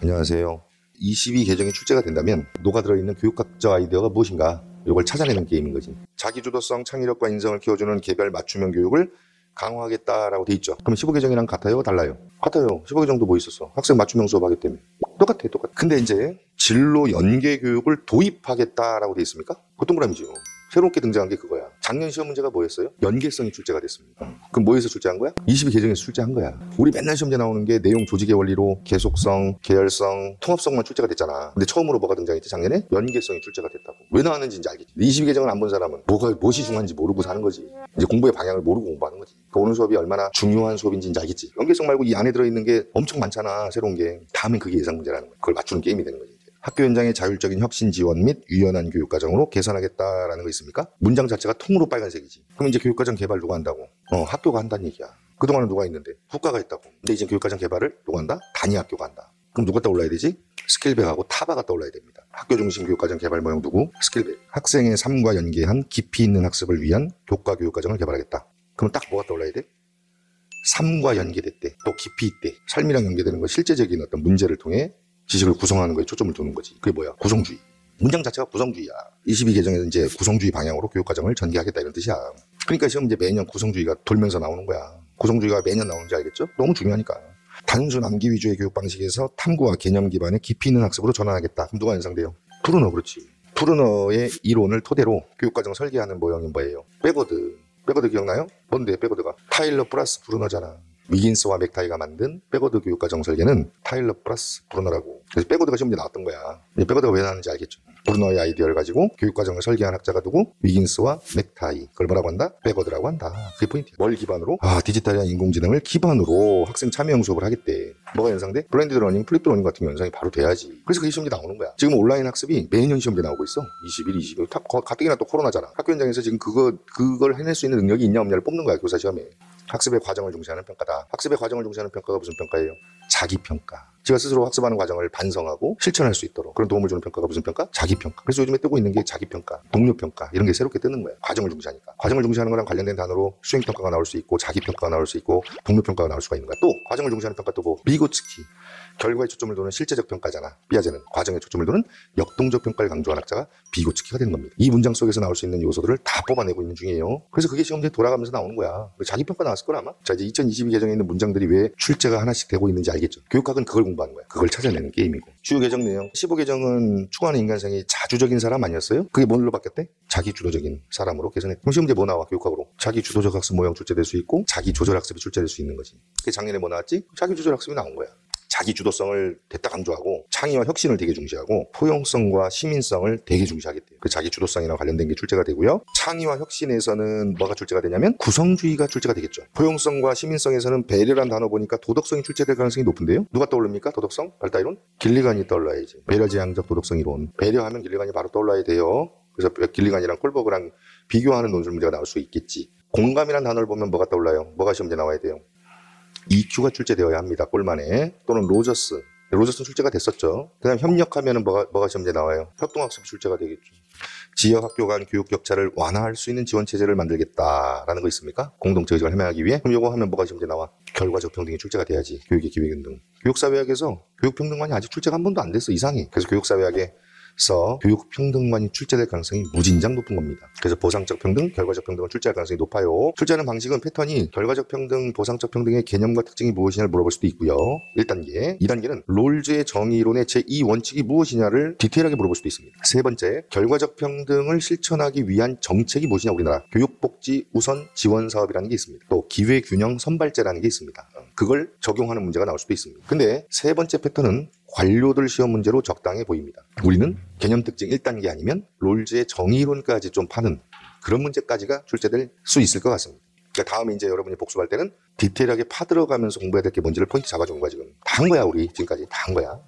안녕하세요. 22 개정이 출제가 된다면 녹아들어 있는 교육학적 아이디어가 무엇인가, 이걸 찾아내는 게임인 거지. 자기주도성, 창의력과 인성을 키워주는 개별 맞춤형 교육을 강화하겠다라고 돼 있죠. 그럼 15 개정이랑 같아요? 달라요? 같아요. 15 개정도 뭐 있었어? 학생 맞춤형 수업하기 때문에. 똑같아. 근데 이제 진로 연계 교육을 도입하겠다라고 돼 있습니까? 그것도 동그라미죠. 새롭게 등장한 게 그거야. 작년 시험 문제가 뭐였어요? 연계성이 출제가 됐습니다. 그럼 뭐에서 출제한 거야? 22 개정에서 출제한 거야. 우리 맨날 시험제 나오는 게 내용 조직의 원리로 계속성, 계열성, 통합성만 출제가 됐잖아. 근데 처음으로 뭐가 등장했지? 작년에? 연계성이 출제가 됐다고. 왜 나왔는지 이제 알겠지. 22 개정을 안 본 사람은 무엇이 중요한지 모르고 사는 거지. 이제 공부의 방향을 모르고 공부하는 거지. 그 오는 수업이 얼마나 중요한 수업인지 이제 알겠지. 연계성 말고 이 안에 들어있는 게 엄청 많잖아. 새로운 게. 다음엔 그게 예상 문제라는 거야. 그걸 맞추는 게임이 되는 거지. 학교 현장의 자율적인 혁신 지원 및 유연한 교육과정으로 개선하겠다라는 거 있습니까? 문장 자체가 통으로 빨간색이지. 그럼 이제 교육과정 개발 누가 한다고? 학교가 한다는 얘기야. 그동안은 누가 했는데? 국가가 했다고. 근데 이제 교육과정 개발을 누가 한다? 단위학교가 한다. 그럼 누가 떠올라야 되지? 스킬백하고 타바가 떠올라야 됩니다. 학교 중심 교육과정 개발 모형 누구? 스킬백. 학생의 삶과 연계한 깊이 있는 학습을 위한 교과 교육과정을 개발하겠다. 그럼 딱 뭐가 떠올라야 돼? 삶과 연계됐대. 또 깊이 있대. 삶이랑 연계되는 건 실제적인 어떤 문제를 통해 지식을 구성하는 거에 초점을 두는 거지. 그게 뭐야? 구성주의. 문장 자체가 구성주의야. 22 개정에서 이제 구성주의 방향으로 교육과정을 전개하겠다 이런 뜻이야. 그러니까 시험 이제 매년 구성주의가 돌면서 나오는 거야. 구성주의가 매년 나오는지 알겠죠? 너무 중요하니까. 단순 암기 위주의 교육 방식에서 탐구와 개념 기반의 깊이 있는 학습으로 전환하겠다. 그럼 누가 연상돼요? 푸르너. 그렇지. 푸르너의 이론을 토대로 교육과정 설계하는 모형이 뭐예요? 백워드. 백워드 기억나요? 뭔데 백워드가? 타일러 플러스 푸르너잖아. 위긴스와 맥타이가 만든 백워드 교육과정 설계는 타일러 플러스 브루너라고. 그래서 백워드가 시험에 나왔던 거야. 백워드가 왜 나왔는지 알겠죠? 브루너의 아이디어를 가지고 교육과정을 설계한 학자가 누구? 위긴스와 맥타이. 그걸 뭐라고 한다? 백워드라고 한다. 그게 포인트야. 뭘 기반으로? 디지털이나 인공지능을 기반으로 학생 참여형 수업을 하겠대. 뭐가 연상돼? 블렌디드 러닝, 플립드 러닝 같은 게 연상이 바로 돼야지. 그래서 그게 시험에 나오는 거야. 지금 온라인 학습이 매년 시험에 나오고 있어. 21, 22. 가뜩이나 또 코로나잖아. 학교 현장에서 지금 그걸 해낼 수 있는 능력이 있냐 없냐를 뽑는 거야. 교사 시험에. 학습의 과정을 중시하는 평가다. 학습의 과정을 중시하는 평가가 무슨 평가예요? 자기평가. 제가 스스로 학습하는 과정을 반성하고 실천할 수 있도록 그런 도움을 주는 평가가 무슨 평가? 자기평가. 그래서 요즘에 뜨고 있는 게 자기평가, 동료평가 이런 게 새롭게 뜨는 거예요. 과정을 중시하니까. 과정을 중시하는 거랑 관련된 단어로 수행평가가 나올 수 있고 자기평가가 나올 수 있고 동료평가가 나올 수가 있는 거야. 또 과정을 중시하는 평가 또 비고츠키. 결과에 초점을 두는 실제적 평가잖아. 피아제는 과정에 초점을 두는 역동적 평가를 강조한 학자가 비고츠키가 되는 겁니다. 이 문장 속에서 나올 수 있는 요소들을 다 뽑아내고 있는 중이에요. 그래서 그게 시험지에 돌아가면서 나오는 거야. 자기평가 나왔을 걸 아마? 자, 이제 2022 개정에 있는 문장들이 왜 출제가 하나씩 되고 있는지 알겠죠? 교육학은 그걸 공부하는 거야. 그걸 찾아내는 게임이고. 주요 개정 내용 15 개정은 추구하는 인간성이 자주적인 사람 아니었어요? 그게 뭘로 바뀌었대? 자기주도적인 사람으로 개선했대. 그럼 시험지에 뭐 나와? 교육학으로. 자기주도적 학습 모형 출제될 수 있고 자기조절 학습이 출제될 수 있는 거지. 그게 작년에 뭐 나왔지? 자기조절 학습이 나온 거야. 자기 주도성을 됐다 강조하고 창의와 혁신을 되게 중시하고 포용성과 시민성을 되게 중시하겠대요. 그 자기 주도성이랑 관련된 게 출제가 되고요. 창의와 혁신에서는 뭐가 출제가 되냐면 구성주의가 출제가 되겠죠. 포용성과 시민성에서는 배려란 단어 보니까 도덕성이 출제될 가능성이 높은데요. 누가 떠오릅니까? 도덕성? 발달이론? 길리간이 떠올라야지. 배려지향적 도덕성 이론. 배려하면 길리간이 바로 떠올라야 돼요. 그래서 길리간이랑 콜버그랑 비교하는 논술 문제가 나올 수 있겠지. 공감이란 단어를 보면 뭐가 떠올라요? 뭐가 시험지에 나와야 돼요? EQ가 출제되어야 합니다. 꼴만에. 또는 로저스. 로저스는 출제가 됐었죠. 그 다음 협력하면 뭐가 시험지에 나와요? 협동학습이 출제가 되겠죠. 지역학교 간 교육 격차를 완화할 수 있는 지원체제를 만들겠다라는 거 있습니까? 공동체 의식을 해명하기 위해. 그럼 요거 하면 뭐가 시험지에 나와? 결과적 평등이 출제가 돼야지. 교육의 기획 등. 교육사회학에서 교육평등관이 아직 출제가 한 번도 안 됐어. 이상해. 그래서 교육사회학에 교육평등관이 출제될 가능성이 무진장 높은 겁니다. 그래서 보상적 평등, 결과적 평등을 출제할 가능성이 높아요. 출제하는 방식은 패턴이 결과적 평등, 보상적 평등의 개념과 특징이 무엇이냐를 물어볼 수도 있고요. 1단계. 2단계는 롤즈의 정의론의 제2원칙이 무엇이냐를 디테일하게 물어볼 수도 있습니다. 3번째. 결과적 평등을 실천하기 위한 정책이 무엇이냐 우리나라. 교육복지 우선 지원 사업이라는 게 있습니다. 또 기회균형 선발제라는 게 있습니다. 그걸 적용하는 문제가 나올 수도 있습니다. 근데 3번째 패턴은 관료들 시험 문제로 적당해 보입니다. 우리는 개념 특징 1단계 아니면 롤즈의 정의론까지 좀 파는 그런 문제까지가 출제될 수 있을 것 같습니다. 그러니까 다음에 이제 여러분이 복습할 때는 디테일하게 파들어가면서 공부해야 될 게 뭔지를 포인트 잡아주는 거야 지금. 다 한 거야 우리 지금까지 다 한 거야.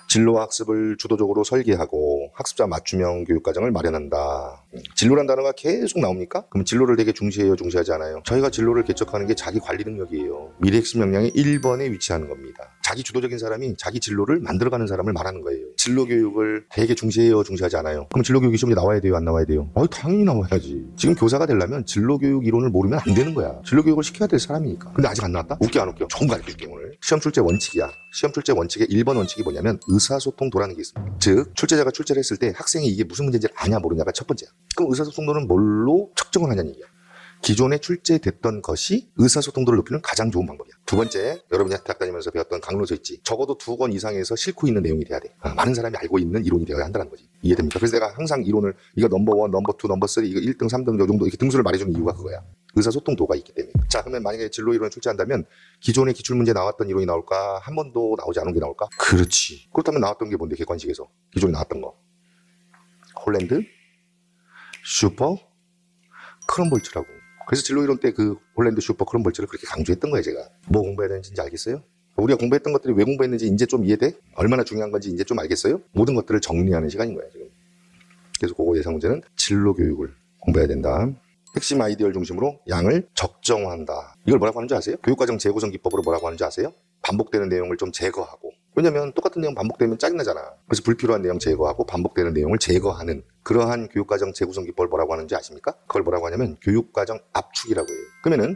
진로와 학습을 주도적으로 설계하고 학습자 맞춤형 교육과정을 마련한다. 진로란 단어가 계속 나옵니까? 그럼 진로를 되게 중시해요? 중시하지 않아요? 저희가 진로를 개척하는 게 자기 관리 능력이에요. 미래 핵심 역량의 1번에 위치하는 겁니다. 자기 주도적인 사람이 자기 진로를 만들어가는 사람을 말하는 거예요. 진로 교육을 되게 중시해요? 중시하지 않아요? 그럼 진로 교육이 시험에 나와야 돼요? 안 나와야 돼요? 당연히 나와야지. 지금 교사가 되려면 진로 교육 이론을 모르면 안 되는 거야. 진로 교육을 시켜야 될 사람이니까. 근데 아직 안 나왔다? 웃겨 안 웃겨? 처음 가르쳐줄게 오늘. 시험 출제 원칙이야. 시험 출제 원칙의 1번 원칙이 뭐냐면 의사소통도라는 게 있습니다. 즉 출제자가 출제를 했을 때 학생이 이게 무슨 문제인지를 아냐 모르냐가 첫 번째야. 그럼 의사소통도는 뭘로 측정을 하냐는 얘기야. 기존에 출제됐던 것이 의사소통도를 높이는 가장 좋은 방법이야. 두 번째, 여러분이 대학 다니면서 배웠던 강론서 있지. 적어도 2권 이상에서 싣고 있는 내용이 돼야 돼. 많은 사람이 알고 있는 이론이 되어야 한다는 거지. 이해됩니까? 그래서 내가 항상 이론을 이거 넘버 1, 넘버 2, 넘버 3, 이거 1등, 3등 요 정도 이렇게 등수를 말해주는 이유가 그거야. 의사소통도가 있기 때문에. 자, 그러면 만약에 진로 이론을 출제한다면 기존에 기출문제 나왔던 이론이 나올까? 한 번도 나오지 않은 게 나올까? 그렇지. 그렇다면 나왔던 게 뭔데? 객관식에서 기존에 나왔던 거. 홀랜드, 슈퍼, 크럼볼츠라고. 그래서 진로 이론 때 그 홀랜드, 슈퍼, 크럼볼츠를 그렇게 강조했던 거예요, 제가. 뭐 공부해야 되는지 알겠어요? 우리가 공부했던 것들이 왜 공부했는지 이제 좀 이해돼? 얼마나 중요한 건지 이제 좀 알겠어요? 모든 것들을 정리하는 시간인 거야, 지금. 그래서 그거 예상 문제는 진로 교육을 공부해야 된다. 핵심 아이디어를 중심으로 양을 적정화한다. 이걸 뭐라고 하는지 아세요? 교육과정 재구성 기법으로 뭐라고 하는지 아세요? 반복되는 내용을 좀 제거하고. 왜냐면 똑같은 내용 반복되면 짜증나잖아. 그래서 불필요한 내용 제거하고 반복되는 내용을 제거하는 그러한 교육과정 재구성 기법을 뭐라고 하는지 아십니까? 그걸 뭐라고 하냐면 교육과정 압축이라고 해요. 그러면은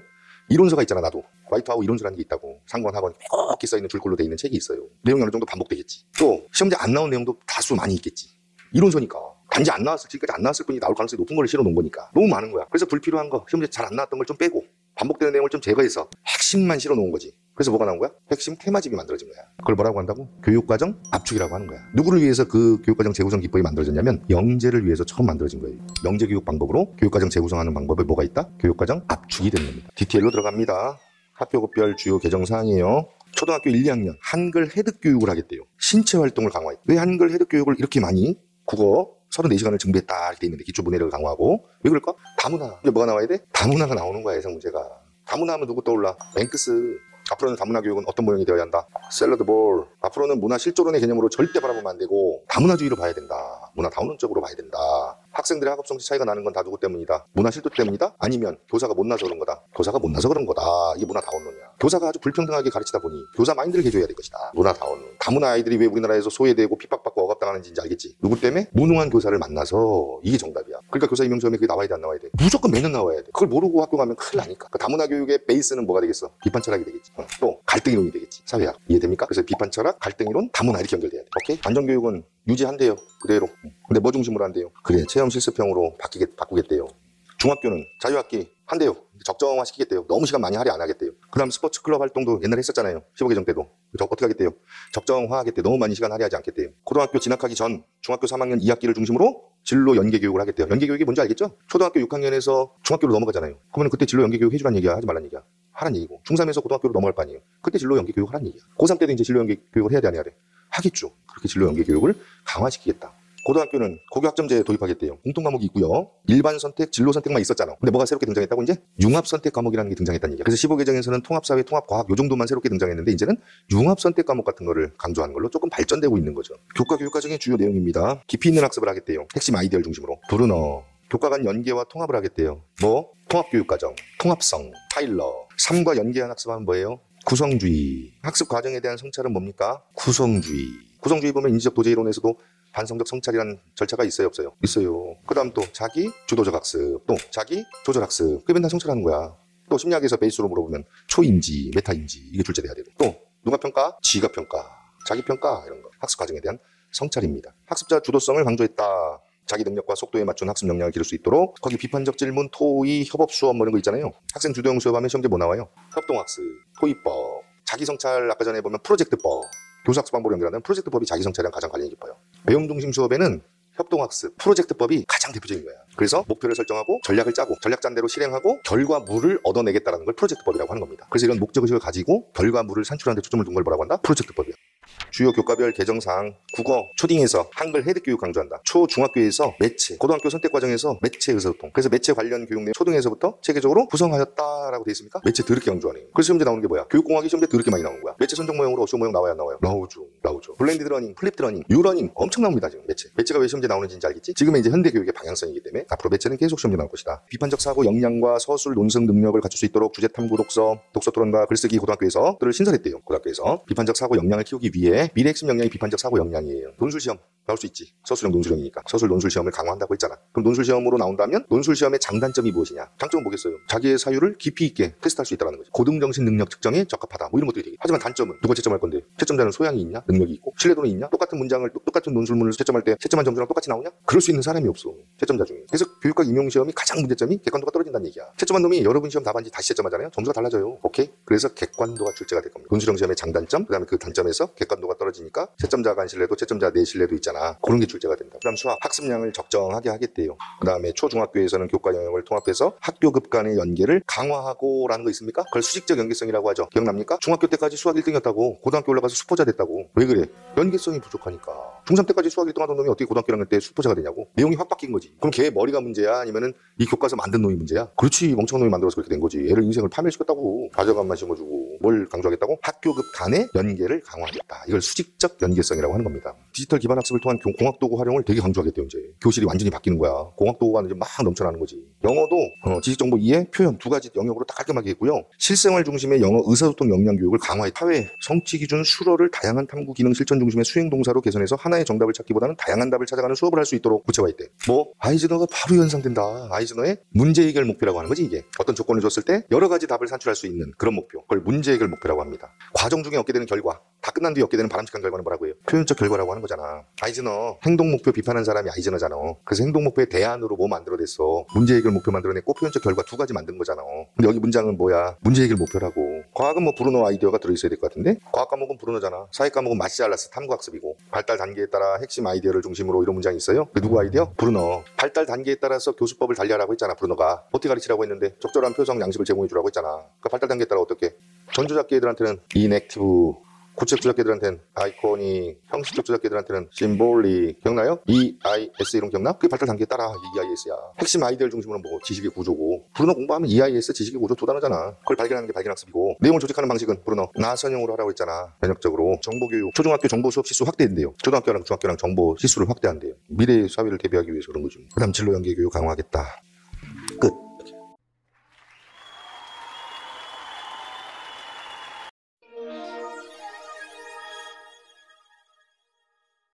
이론서가 있잖아. 나도 화이트하고 이론서라는 게 있다고. 상권 학원 꼭 써있는 줄글로 돼 있는 책이 있어요. 내용이 어느 정도 반복되겠지. 또 시험제 안 나온 내용도 다수 많이 있겠지. 이론서니까 단지 안 나왔을 지금까지 안 나왔을 뿐이 나올 가능성이 높은 걸 실어 놓은 거니까 너무 많은 거야. 그래서 불필요한 거 시험제 잘 안 나왔던 걸 좀 빼고 반복되는 내용을 좀 제거해서 핵심만 실어 놓은 거지. 그래서 뭐가 나온 거야? 핵심 테마집이 만들어진 거야. 그걸 뭐라고 한다고? 교육과정 압축이라고 하는 거야. 누구를 위해서 그 교육과정 재구성 기법이 만들어졌냐면 영재를 위해서 처음 만들어진 거예요. 영재 교육 방법으로 교육과정 재구성하는 방법에 뭐가 있다? 교육과정 압축이 되는 겁니다. 디테일로 들어갑니다. 학교급별 주요 개정 사항이에요. 초등학교 1, 2학년 한글 해득 교육을 하겠대요. 신체 활동을 강화해. 왜 한글 해득 교육을 이렇게 많이? 국어 34시간을 증비했다 이렇게 돼 있는데 기초 문해력을 강화하고. 왜 그럴까? 다문화. 이제 뭐가 나와야 돼? 다문화가 나오는 거야, 예상 문제가. 다문화 하면 누구 떠올라? 맹크스. 앞으로는 다문화 교육은 어떤 모형이 되어야 한다? 샐러드 볼. 앞으로는 문화 실조론의 개념으로 절대 바라보면 안 되고 다문화주의로 봐야 된다. 문화 다운론적으로 봐야 된다. 학생들의 학업 성취 차이가 나는 건 다 누구 때문이다? 문화 실조 때문이다? 아니면 교사가 못나서 그런 거다? 교사가 못나서 그런 거다. 이게 문화 다운론이야. 교사가 아주 불평등하게 가르치다 보니 교사 마인드를 개조해야 될 것이다. 문화 다운론. 다문화 아이들이 왜 우리나라에서 소외되고 핍박받고 억압당하는지 알겠지? 누구 때문에? 무능한 교사를 만나서. 이게 정답이야. 그러니까 교사 임용시험에 그게 나와야 돼, 안 나와야 돼? 무조건 매년 나와야 돼. 그걸 모르고 학교 가면 큰일 나니까. 그 다문화 교육의 베이스는 뭐가 되겠어? 비판 철학이 되겠지. 또 갈등 이론이 되겠지. 사회학. 이해됩니까? 그래서 비판 철학, 갈등 이론, 다문화 이렇게 연결돼야 돼. 오케이? 안전교육은 유지한대요. 그대로. 근데 뭐 중심으로 한대요? 그래, 체험 실습형으로 바꾸겠대요. 중학교는 자유학기 한대요. 적정화 시키겠대요. 너무 시간 많이 할애 안 하겠대요. 그 다음 스포츠 클럽 활동도 옛날에 했었잖아요. 15개정 때도. 어떻게 하겠대요? 적정화 하겠대요. 너무 많이 시간 할애하지 않겠대요. 고등학교 진학하기 전 중학교 3학년 2학기를 중심으로 진로 연계 교육을 하겠대요. 연계 교육이 뭔지 알겠죠? 초등학교 6학년에서 중학교로 넘어가잖아요. 그러면 그때 진로 연계 교육 해주라는 얘기야? 하지 말라는 얘기야? 하라는 얘기고. 중3에서 고등학교로 넘어갈 거 아니에요. 그때 진로 연계 교육을 하라는 얘기야. 고3 때도 이제 진로 연계 교육을 해야 돼, 안 해야 돼? 하겠죠. 그렇게 진로 연계 교육을 강화시키겠다. 고등학교는 고교학점제 도입하겠대요. 공통과목이 있고요. 일반 선택, 진로 선택만 있었잖아. 근데 뭐가 새롭게 등장했다고? 이제 융합 선택 과목이라는 게 등장했다는 얘기야. 그래서 15개정에서는 통합사회, 통합과학 요 정도만 새롭게 등장했는데 이제는 융합 선택 과목 같은 거를 강조하는 걸로 조금 발전되고 있는 거죠. 교과 교육과정의 주요 내용입니다. 깊이 있는 학습을 하겠대요. 핵심 아이디어를 중심으로. 브루너. 교과 간 연계와 통합을 하겠대요. 뭐? 통합교육과정, 통합성, 타일러. 3과 연계한 학습하면 뭐예요? 구성주의. 학습 과정에 대한 성찰은 뭡니까? 구성주의. 구성주의 보면 인지적 도제 이론에서도 반성적 성찰이라는 절차가 있어요, 없어요? 있어요. 그 다음 또 자기 주도적 학습, 또 자기 조절 학습. 그게 맨날 성찰하는 거야. 또 심리학에서 베이스로 물어보면 초인지, 메타인지 이게 출제돼야 되고. 또 누가 평가? 지가 평가, 자기 평가 이런 거. 학습 과정에 대한 성찰입니다. 학습자 주도성을 강조했다. 자기 능력과 속도에 맞춘 학습 역량을 기를 수 있도록. 거기 비판적 질문, 토의, 협업 수업 뭐 이런 거 있잖아요. 학생 주도형 수업하면 시험제 뭐 나와요? 협동학습, 토의법, 자기 성찰 아까 전에 보면 프로젝트법. 교사학습 방법을 연결하는 프로젝트법이 자기 성찰이랑 가장 관련이 깊어요. 배움 중심 수업에는 협동학습, 프로젝트법이 가장 대표적인 거야. 그래서 목표를 설정하고 전략을 짜고 전략 짠 대로 실행하고 결과물을 얻어내겠다는 걸 프로젝트법이라고 하는 겁니다. 그래서 이런 목적의식을 가지고 결과물을 산출하는 데 초점을 둔 걸 뭐라고 한다? 프로젝트법이야. 주요 교과별 개정사항. 국어 초딩에서 한글 해득 교육 강조한다. 초중학교에서 매체, 고등학교 선택 과정에서 매체 의사소통. 그래서 매체 관련 교육 내용 초등에서부터 체계적으로 구성하였다라고 돼 있습니까? 매체 더럽게 강조하네요. 그래서 시험제 나오는 게 뭐야? 교육공학이 시험제 더럽게 많이 나오는 거야. 매체 선정 모형으로 어시오 모형 나와야 안 나와요? 나오죠. 나오죠. 블렌디드 러닝, 플립드 러닝, 유러닝 엄청 나옵니다. 지금 매체가 왜 시험지에 나오는지 알겠지? 지금은 이제 현대 교육의 방향성이기 때문에 앞으로 매체는 계속 시험지에 나올 것이다. 비판적 사고 역량과 서술 논증 능력을 갖출 수 있도록 주제 탐구 독서 토론과 글쓰기 고등학교에서들을 신설했대요. 고등학교에서 비판적 사고 역량을 키우기 위해 미래 핵심 역량이 비판적 사고 역량이에요. 논술 시험 나올 수 있지. 서술형 논술형이니까. 서술 논술 시험을 강화한다고 했잖아. 그럼 논술 시험으로 나온다면 논술 시험의 장단점이 무엇이냐? 장점은 뭐겠어요? 자기의 사유를 깊이 있게 테스트할 수 있다는 거지. 고등정신 능력 측정에 적합하다. 뭐 이런 것들이 되겠다. 하지만 단점은 누가 채점할 건데? 채점자는 소양이 있냐? 능력이 있고? 신뢰도는 있냐? 똑같은 문장을 똑같은 논술문을 채점할 때 채점한 점수랑 똑같이 나오냐? 그럴 수 있는 사람이 없어. 채점자 중에. 그래서 교육과 임용 시험이 가장 문제점이 객관도가 떨어진다는 얘기야. 채점한 놈이 여러분 시험 답안지 다시 채점하잖아요. 점수가 달라져요. 오케이? 그래서 객관도가 출제가 될 겁니다. 논술형 시험의 장단점, 그다음에 그 단점에서 객관도가 떨어지니까 채점자 간 신뢰도, 채점자 내 신뢰도 있잖아. 그런 게 출제가 된다. 그다음 수학 학습량을 적정하게 하겠대요. 그다음에 초중학교에서는 교과 영역을 통합해서 학교급 간의 연계를 강화하고라는 거 있습니까? 그걸 수직적 연계성이라고 하죠. 기억납니까? 중학교 때까지 수학 1등이었다고 고등학교 올라가서 수포자 됐다고. 왜 그래? 연계성이 부족하니까. 중3 때까지 수학 1등 하던 놈이 어떻게 고등학교 1학년 때 수포자가 되냐고. 내용이 확 바뀐 거지. 그럼 걔 머리가 문제야? 아니면은 이 교과서 만든 놈이 문제야? 그렇지. 멍청한 놈이 만들어서 그렇게 된 거지. 애를 인생을 파멸시켰다고. 가져간만 심어주고. 뭘 강조하겠다고? 학교급 간의 연계를 강화하겠다. 이걸 수직적 연계성이라고 하는 겁니다. 디지털 기반 학습을 통한 공학도구 활용을 되게 강조하겠대요. 이제 교실이 완전히 바뀌는 거야. 공학도구가 이제 막 넘쳐나는 거지. 영어도 지식정보 이해, 표현 두 가지 영역으로 다 깔끔하게 했고요. 실생활 중심의 영어 의사소통 역량 교육을 강화해 사회, 성취 기준, 수어를 다양한 탐구 기능 실천 중심의 수행 동사로 개선해서 하나의 정답을 찾기보다는 다양한 답을 찾아가는 수업을 할 수 있도록 구체화했대. 뭐 아이즈너가 바로 연상된다. 아이즈너의 문제 해결 목표라고 하는 거지 이게. 어떤 조건을 줬을 때 여러 가지 답을 산출할 수 있는 그런 목표. 그걸 문제 해결 목표라고 합니다. 과정 중에 얻게 되는 결과, 다 끝난 뒤에 얻게 되는 바람직한 결과는 뭐라고 해요? 표현적 결과라고 하는 거잖아. 아이즈너 행동 목표 비판한 사람이 아이즈너잖아. 그래서 행동 목표의 대안으로 뭐 만들어냈어? 문제 해결 목표 만들어냈고 표현적 결과 두 가지 만든 거잖아. 근데 여기 문장은 뭐야? 문제 해결 목표라고. 과학은 뭐 브루노 아이디어가 들어있어야 될 것 같은데 과학 과목은 브루노잖아. 사회 과목은 마시알라스 탐구학습이고 발달 단계에 따라 핵심 아이디어를 중심으로 이런 문장이 있어요. 그 누구 아이디어? 브루노. 발달 단계에 따라서 교수법을 달리하라고 했잖아. 브루노가 어떻게 가르치라고 했는데 적절한 표성 양식을 제공해 주라고 했잖아. 그 발달 단계에 따라 어떻게? 전조작기 애들한테는 인액티브, 구체적 조작기들한테는 아이코닉, 형식적 조작기들한테는 심볼릭. 기억나요? EIS 이런 기억나? 그게 발달 단계에 따라 EIS야. 핵심 아이디어를 중심으로 뭐 지식의 구조고. 브루노 공부하면 EIS 지식의 구조 두 단어잖아. 그걸 발견하는 게 발견학습이고. 내용을 조직하는 방식은 브루노 나선형으로 하라고 했잖아. 면역적으로. 정보교육. 초중학교 정보 수업 시수 확대된대요. 초등학교랑 중학교랑 정보 시수를 확대한대요. 미래 사회를 대비하기 위해서 그런 거죠. 그 다음 진로 연계 교육 강화하겠다.